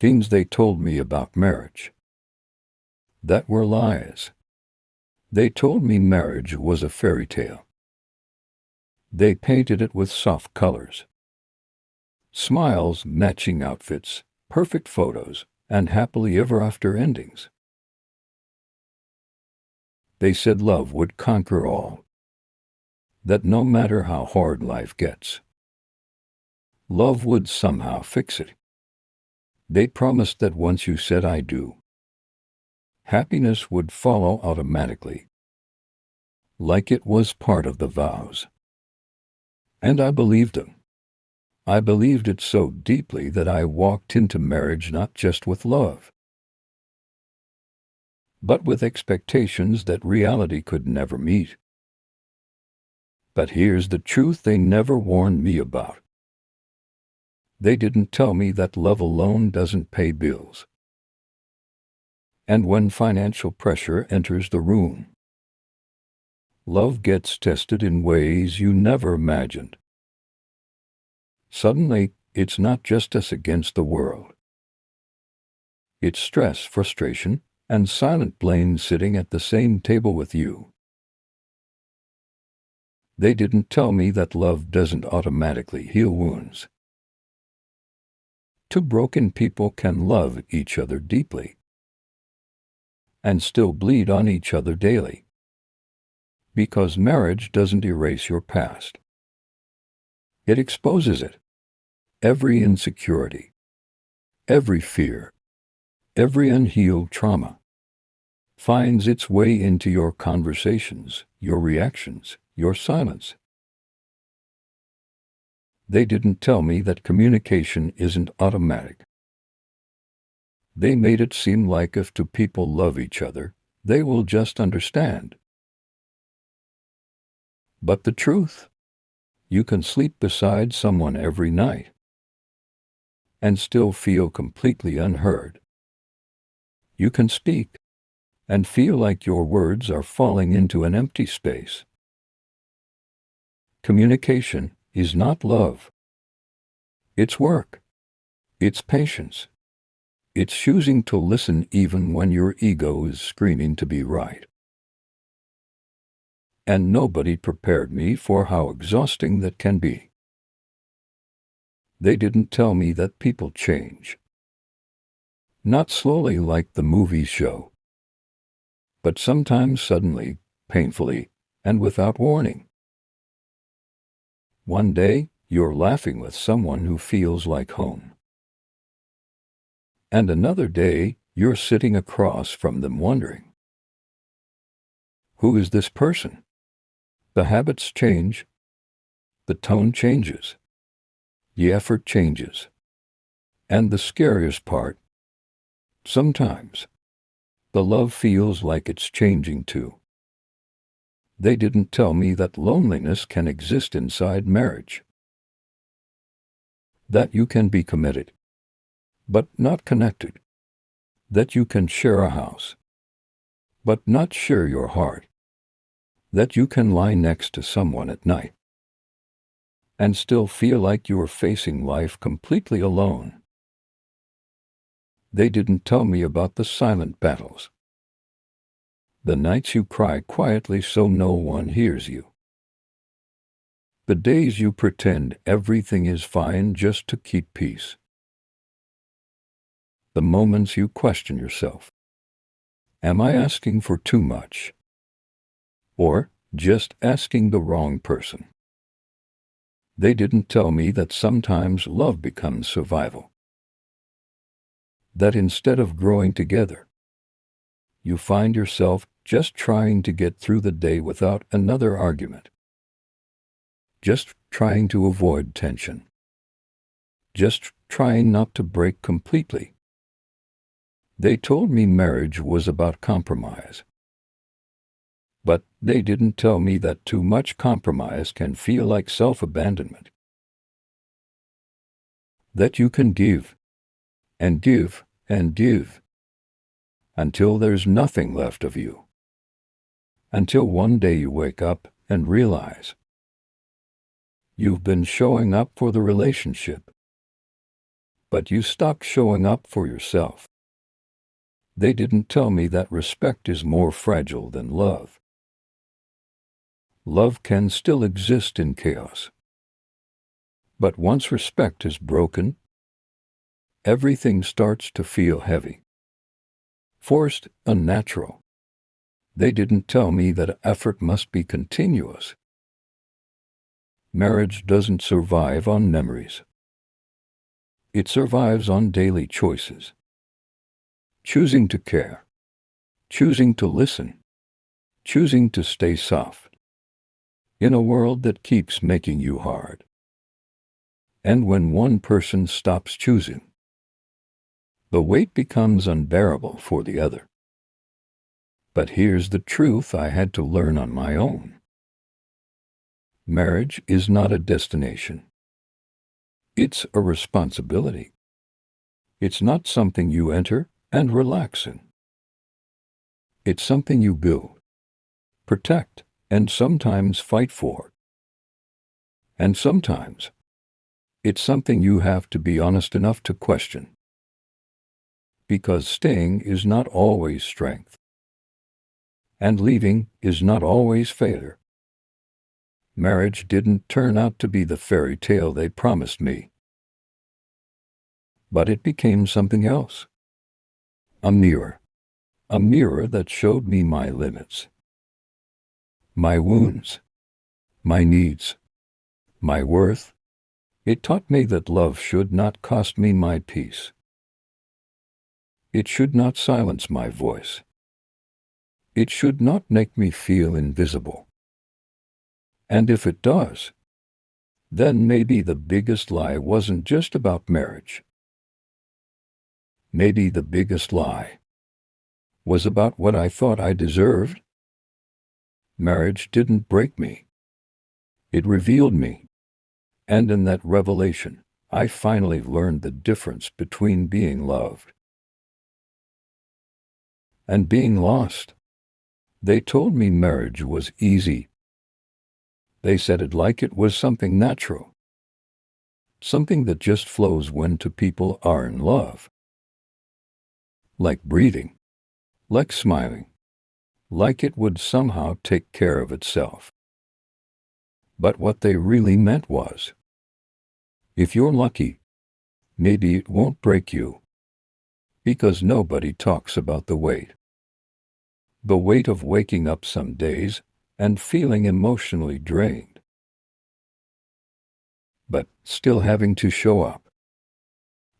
Things they told me about marriage that were lies. They told me marriage was a fairy tale. They painted it with soft colors, smiles, matching outfits, perfect photos, and happily ever after endings. They said love would conquer all, that no matter how hard life gets, love would somehow fix it. They promised that once you said I do, happiness would follow automatically, like it was part of the vows. And I believed them. I believed it so deeply that I walked into marriage not just with love, but with expectations that reality could never meet. But here's the truth they never warned me about. They didn't tell me that love alone doesn't pay bills. And when financial pressure enters the room, love gets tested in ways you never imagined. Suddenly, it's not just us against the world. It's stress, frustration, and silent blame sitting at the same table with you. They didn't tell me that love doesn't automatically heal wounds. Two broken people can love each other deeply and still bleed on each other daily. Because marriage doesn't erase your past. It exposes it. Every insecurity, every fear, every unhealed trauma finds its way into your conversations, your reactions, your silence. They didn't tell me that communication isn't automatic. They made it seem like if two people love each other, they will just understand. But the truth, you can sleep beside someone every night and still feel completely unheard. You can speak and feel like your words are falling into an empty space. Communication is not love. It's work. It's patience. It's choosing to listen even when your ego is screaming to be right. And nobody prepared me for how exhausting that can be. They didn't tell me that people change. Not slowly like the movies show, but sometimes suddenly, painfully, and without warning. One day, you're laughing with someone who feels like home. And another day, you're sitting across from them wondering, who is this person? The habits change. The tone changes. The effort changes. And the scariest part, sometimes, the love feels like it's changing too. They didn't tell me that loneliness can exist inside marriage. That you can be committed, but not connected. That you can share a house, but not share your heart. That you can lie next to someone at night and still feel like you are facing life completely alone. They didn't tell me about the silent battles. The nights you cry quietly so no one hears you. The days you pretend everything is fine just to keep peace. The moments you question yourself. Am I asking for too much? Or just asking the wrong person? They didn't tell me that sometimes love becomes survival. That instead of growing together, you find yourself just trying to get through the day without another argument. Just trying to avoid tension. Just trying not to break completely. They told me marriage was about compromise. But they didn't tell me that too much compromise can feel like self-abandonment. That you can give, and give, and give, until there's nothing left of you. Until one day you wake up and realize you've been showing up for the relationship, but you stopped showing up for yourself. They didn't tell me that respect is more fragile than love. Love can still exist in chaos. But once respect is broken, everything starts to feel heavy, forced, unnatural. They didn't tell me that effort must be continuous. Marriage doesn't survive on memories. It survives on daily choices. Choosing to care, choosing to listen, choosing to stay soft, in a world that keeps making you hard. And when one person stops choosing, the weight becomes unbearable for the other. But here's the truth I had to learn on my own. Marriage is not a destination. It's a responsibility. It's not something you enter and relax in. It's something you build, protect, and sometimes fight for. And sometimes, it's something you have to be honest enough to question. Because staying is not always strength. And leaving is not always failure. Marriage didn't turn out to be the fairy tale they promised me. But it became something else. A mirror that showed me my limits, my wounds, my needs, my worth. It taught me that love should not cost me my peace. It should not silence my voice. It should not make me feel invisible. And if it does, then maybe the biggest lie wasn't just about marriage. Maybe the biggest lie was about what I thought I deserved. Marriage didn't break me. It revealed me. And in that revelation, I finally learned the difference between being loved and being lost. They told me marriage was easy. They said it like it was something natural, something that just flows when two people are in love. Like breathing, like smiling, like it would somehow take care of itself. But what they really meant was, if you're lucky, maybe it won't break you. Because nobody talks about the weight. The weight of waking up some days and feeling emotionally drained, but still having to show up.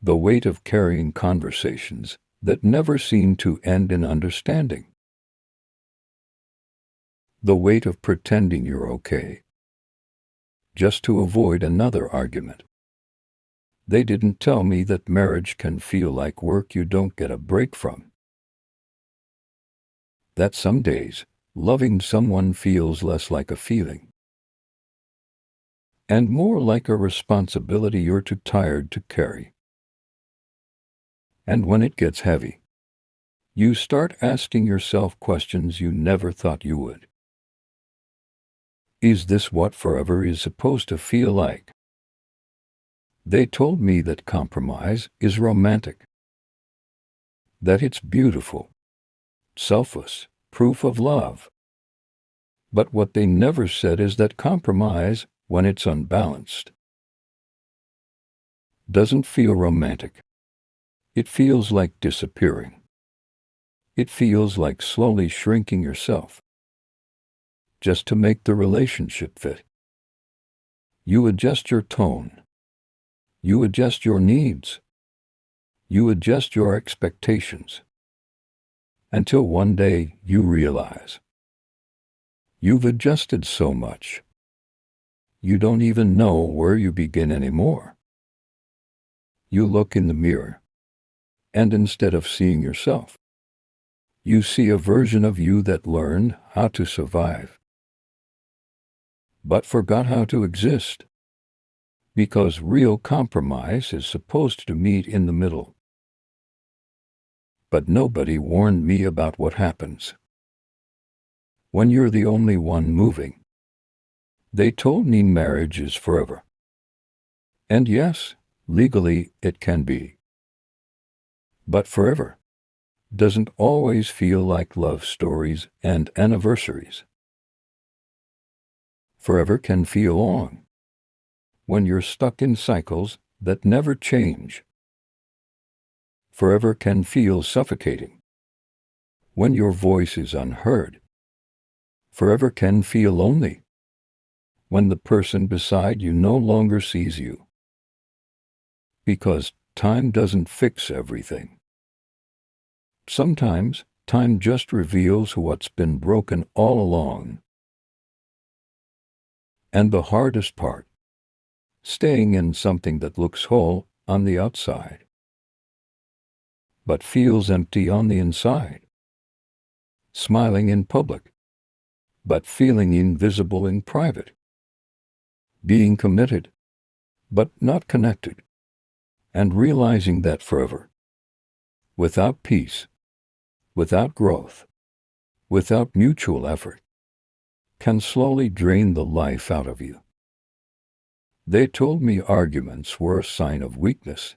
The weight of carrying conversations that never seem to end in understanding. The weight of pretending you're okay, just to avoid another argument. They didn't tell me that marriage can feel like work you don't get a break from. That some days, loving someone feels less like a feeling and more like a responsibility you're too tired to carry. And when it gets heavy, you start asking yourself questions you never thought you would. Is this what forever is supposed to feel like? They told me that compromise is romantic, that it's beautiful, selfless, proof of love. But what they never said is that compromise, when it's unbalanced, doesn't feel romantic. It feels like disappearing. It feels like slowly shrinking yourself, just to make the relationship fit. You adjust your tone. You adjust your needs. You adjust your expectations. Until one day you realize you've adjusted so much, you don't even know where you begin anymore. You look in the mirror, and instead of seeing yourself, you see a version of you that learned how to survive, but forgot how to exist. Because real compromise is supposed to meet in the middle. But nobody warned me about what happens when you're the only one moving. They told me marriage is forever. And yes, Legally, it can be. But forever doesn't always feel like love stories and anniversaries. Forever can feel long when you're stuck in cycles that never change. Forever can feel suffocating when your voice is unheard. Forever can feel lonely when the person beside you no longer sees you. Because time doesn't fix everything. Sometimes time just reveals what's been broken all along. And the hardest part, staying in something that looks whole on the outside, but feels empty on the inside. Smiling in public, but feeling invisible in private. Being committed, but not connected. And realizing that forever, without peace, without growth, without mutual effort, can slowly drain the life out of you. They told me arguments were a sign of weakness,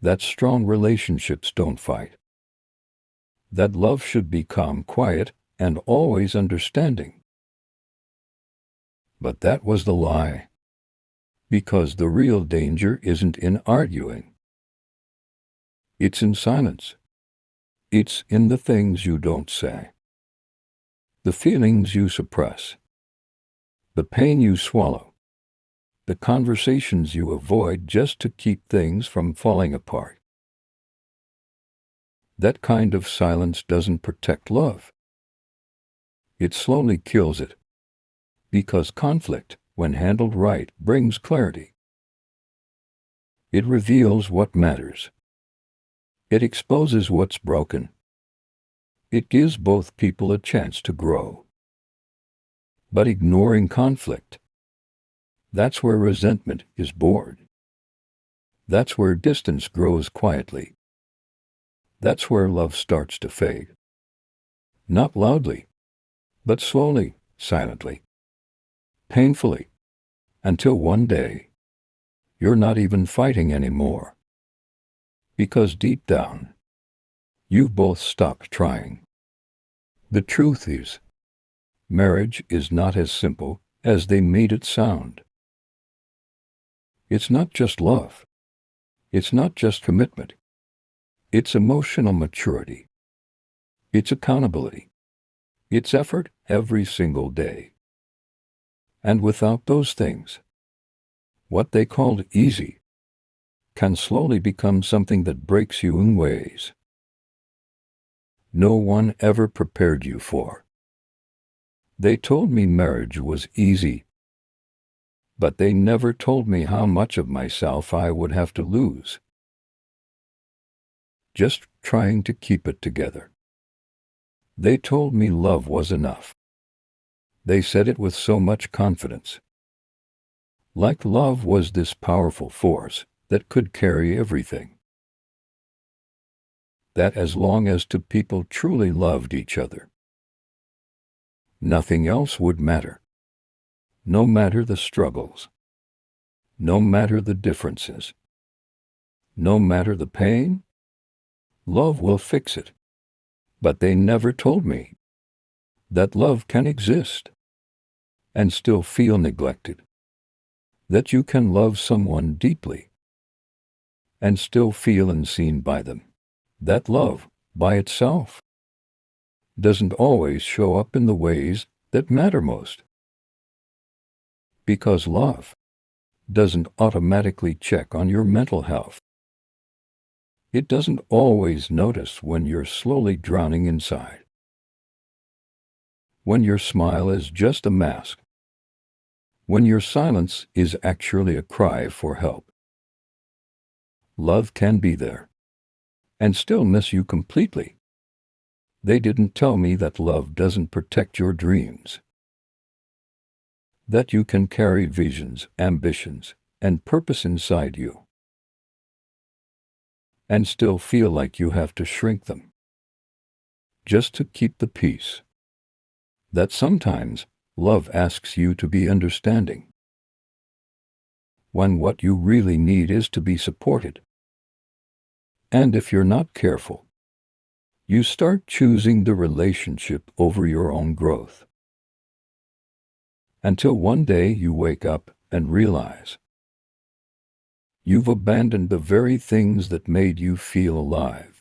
that strong relationships don't fight, that love should be calm, quiet, and always understanding. But that was the lie, because the real danger isn't in arguing. It's in silence. It's in the things you don't say, the feelings you suppress, the pain you swallow, the conversations you avoid just to keep things from falling apart. That kind of silence doesn't protect love. It slowly kills it, because conflict, when handled right, brings clarity. It reveals what matters. It exposes what's broken. It gives both people a chance to grow. But ignoring conflict, that's where resentment is born. That's where distance grows quietly. That's where love starts to fade. Not loudly, but slowly, silently, painfully, until one day, you're not even fighting anymore. Because deep down, you've both stopped trying. The truth is, marriage is not as simple as they made it sound. It's not just love. It's not just commitment. It's emotional maturity. It's accountability. It's effort every single day. And without those things, what they called easy can slowly become something that breaks you in ways no one ever prepared you for. They told me marriage was easy, but they never told me how much of myself I would have to lose just trying to keep it together. They told me love was enough. They said it with so much confidence. Like love was this powerful force that could carry everything. That as long as two people truly loved each other, nothing else would matter. No matter the struggles, no matter the differences, no matter the pain, love will fix it. But they never told me that love can exist and still feel neglected. That you can love someone deeply and still feel unseen by them. That love, by itself, doesn't always show up in the ways that matter most. Because love doesn't automatically check on your mental health. It doesn't always notice when you're slowly drowning inside. When your smile is just a mask. When your silence is actually a cry for help. Love can be there and still miss you completely. They didn't tell me that love doesn't protect your dreams. That you can carry visions, ambitions, and purpose inside you and still feel like you have to shrink them just to keep the peace. That sometimes love asks you to be understanding. when what you really need is to be supported. And if you're not careful, you start choosing the relationship over your own growth. Until one day you wake up and realize you've abandoned the very things that made you feel alive.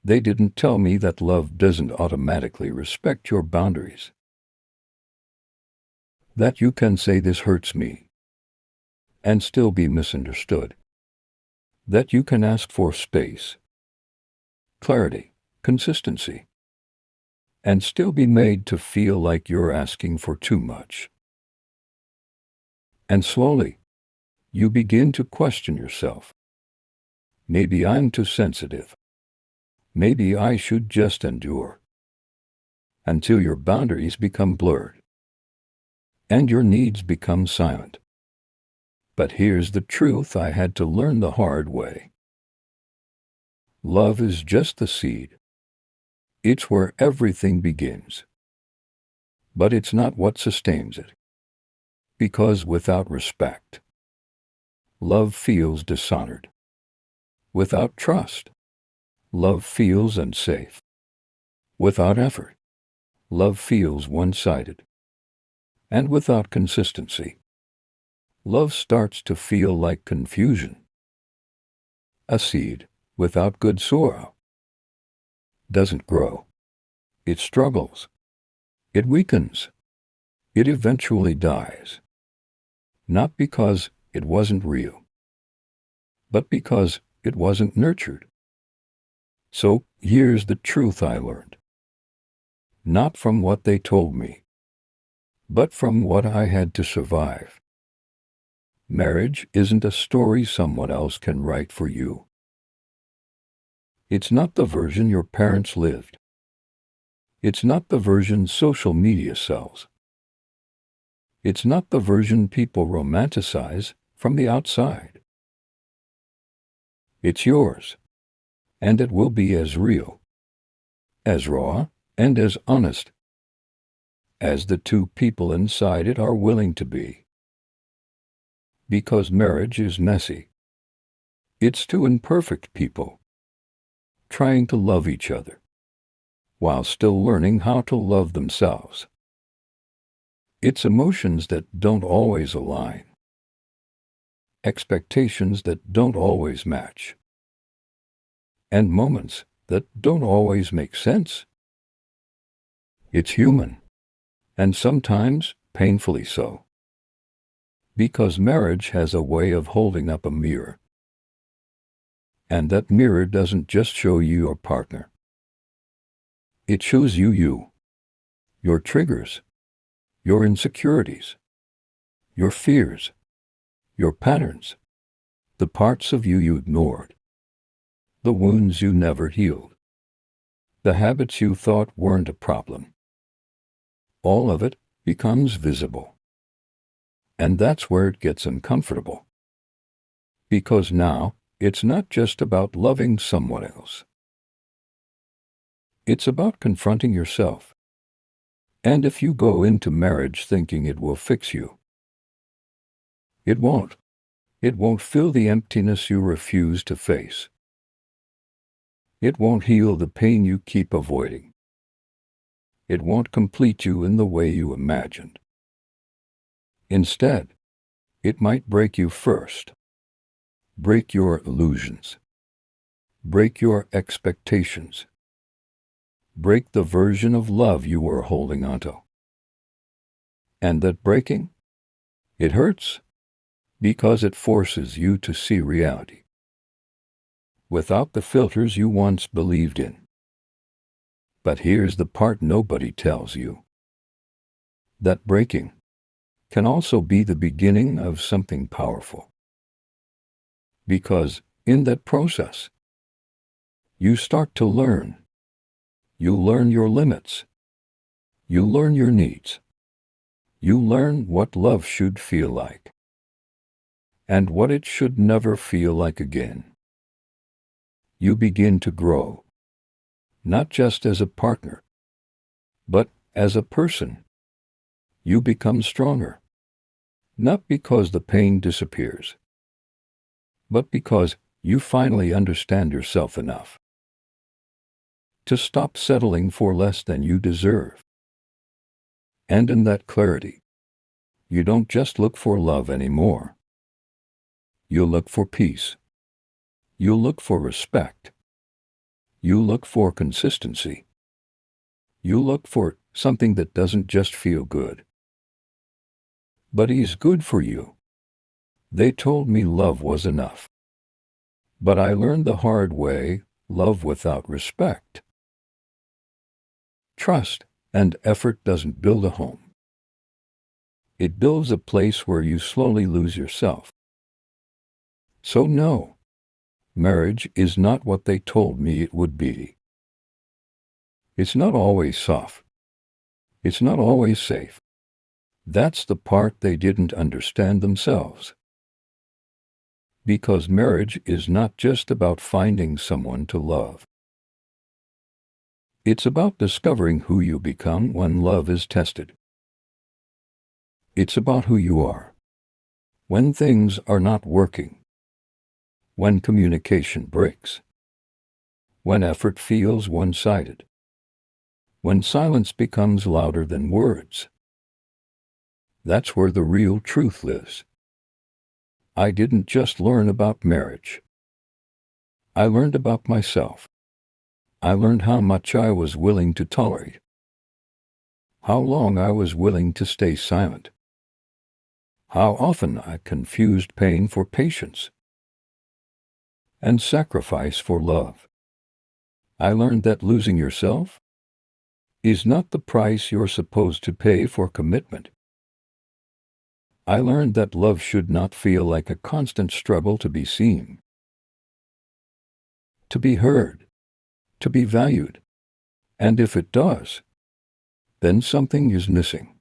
They didn't tell me that love doesn't automatically respect your boundaries. That you can say this hurts me and still be misunderstood. That you can ask for space, clarity, consistency, and still be made to feel like you're asking for too much. And slowly, you begin to question yourself. Maybe I'm too sensitive. Maybe I should just endure. Until your boundaries become blurred and your needs become silent. But here's the truth I had to learn the hard way. Love is just the seed. It's where everything begins. But it's not what sustains it. Because without respect, love feels dishonored. Without trust, love feels unsafe. Without effort, love feels one-sided. And without consistency, love starts to feel like confusion. A seed without good soil doesn't grow. It struggles. It weakens. It eventually dies. Not because it wasn't real, but because it wasn't nurtured. So here's the truth I learned. Not from what they told me, but from what I had to survive. Marriage isn't a story someone else can write for you. It's not the version your parents lived. It's not the version social media sells. It's not the version people romanticize from the outside. It's yours, and it will be as real, as raw, and as honest as the two people inside it are willing to be. Because marriage is messy. It's two imperfect people trying to love each other while still learning how to love themselves. It's emotions that don't always align, expectations that don't always match, and moments that don't always make sense. It's human, and sometimes painfully so. Because marriage has a way of holding up a mirror. And that mirror doesn't just show you your partner. It shows you, your triggers, your insecurities, your fears, your patterns, the parts of you ignored, the wounds you never healed, the habits you thought weren't a problem. All of it becomes visible. And that's where it gets uncomfortable. Because now, it's not just about loving someone else. It's about confronting yourself. And if you go into marriage thinking it will fix you, it won't. It won't fill the emptiness you refuse to face. It won't heal the pain you keep avoiding. It won't complete you in the way you imagined. Instead, it might break you first. Break your illusions. Break your expectations. Break the version of love you were holding onto. And that breaking, it hurts because it forces you to see reality without the filters you once believed in. But here's the part nobody tells you. That breaking can also be the beginning of something powerful. Because in that process, you start to learn. You learn your limits. You learn your needs. You learn what love should feel like and what it should never feel like again. You begin to grow, not just as a partner, but as a person. You become stronger. Not because the pain disappears, but because you finally understand yourself enough to stop settling for less than you deserve. And in that clarity, you don't just look for love anymore. You look for peace. You look for respect. You look for consistency. You look for something that doesn't just feel good, but is good for you. They told me love was enough, but I learned the hard way, love without respect, trust, and effort doesn't build a home. It builds a place where you slowly lose yourself. So no, marriage is not what they told me it would be. It's not always soft. It's not always safe. That's the part they didn't understand themselves. Because marriage is not just about finding someone to love. It's about discovering who you become when love is tested. It's about who you are when things are not working, when communication breaks, when effort feels one-sided, when silence becomes louder than words. That's where the real truth lives. I didn't just learn about marriage. I learned about myself. I learned how much I was willing to tolerate, how long I was willing to stay silent, how often I confused pain for patience and sacrifice for love. I learned that losing yourself is not the price you're supposed to pay for commitment. I learned that love should not feel like a constant struggle to be seen, to be heard, to be valued. And if it does, then something is missing,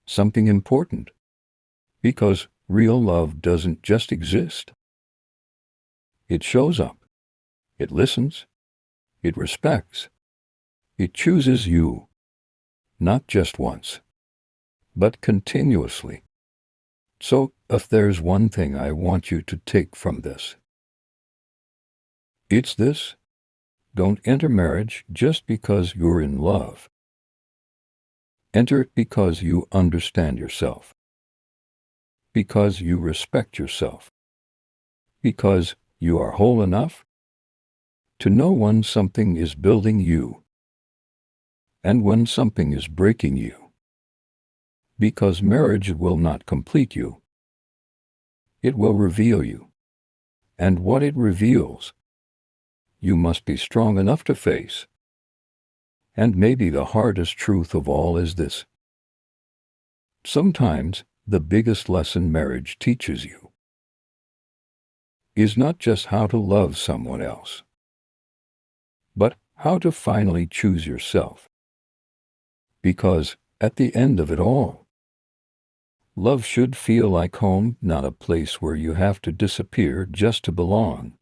something important, because real love doesn't just exist. It shows up, it listens, it respects, it chooses you, not just once, but continuously. So, if there's one thing I want you to take from this, it's this: don't enter marriage just because you're in love. Enter it because you understand yourself, because you respect yourself, because you are whole enough to know when something is building you and when something is breaking you. Because marriage will not complete you. It will reveal you. And what it reveals, you must be strong enough to face. And maybe the hardest truth of all is this: sometimes the biggest lesson marriage teaches you is not just how to love someone else, but how to finally choose yourself. Because at the end of it all, love should feel like home, not a place where you have to disappear just to belong.